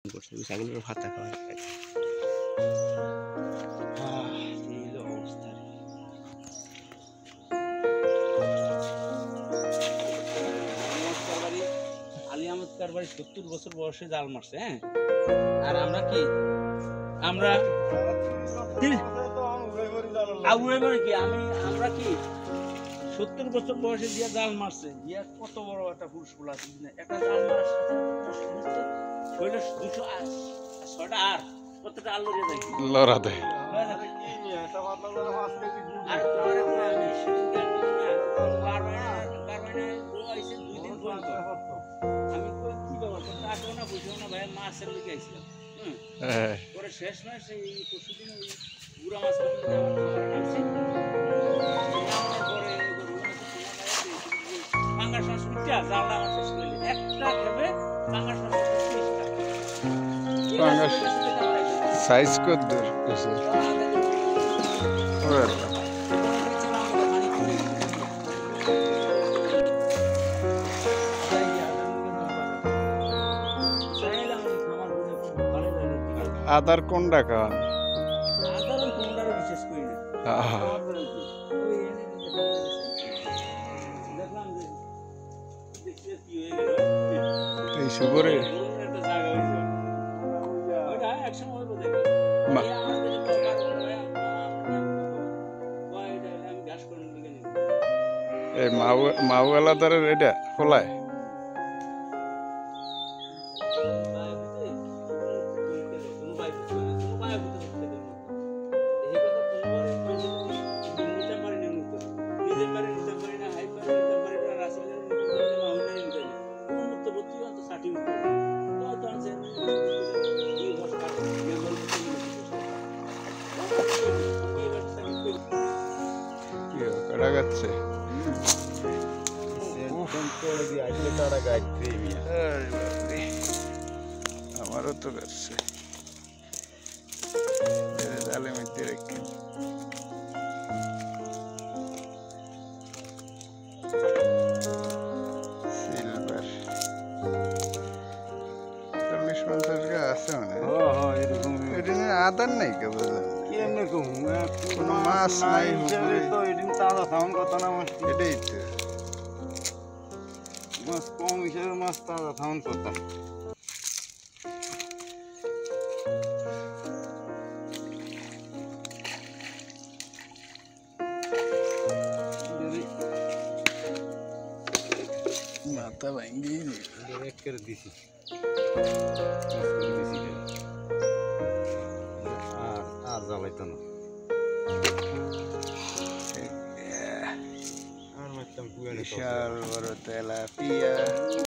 করছে ছাগলের ভাত খাওয়া অবস্থা। আলী আহমদ কারবারি 70 বছর বয়সে জাল মারছে। হ্যাঁ, আর আমরা কি আমরা কি 70 বছর বয়সে দিয়া জাল মারছে, দিয়া কত বড় একটা ফুলফুল আছে। একটা জাল মারার সাথে শরীরে 206টা আর কতটা আলো দিয়ে যায় লড়া দেয়। মাছের লিখে আইছিলাম। পরে শেষ মাস এই পরশুদিন ওই বুড়া মাছ পাঙ্গাস মাছ উঠা জালটা আমার শেষ করলি একটা খেবে পাঙ্গাস মাছ সাইজ কত দূর আছে? আদার কোন টাকা? আদার কোনটারে বিশেষ করি না। দেখলাম যে দেখতে কি হয়ে গেল এই সুগরে একটা জায়গা হইছে ওইটা একসময় হইব দেখো এই আমাদের দরকার হয় ওইটা আমি গ্যাস করে নিয়ে নিব। এই মাওয়ালাদারের এটা খোলায় গাচ্ছে আমারও তো গাচ্ছে জালে মধ্যে রেখে সিলভার 40-50 গা আছে মানে এটা আদার নাই কে বুঝলাম কোনো মাছ নাই এটাই তো মাছ কম হিসেবে মাছ তাজা থাউন করতাম। মাথা ভাঙ্গি এক করে দিছি আর জ্বালাইতো না বিশাল বড় তেলাপিয়া।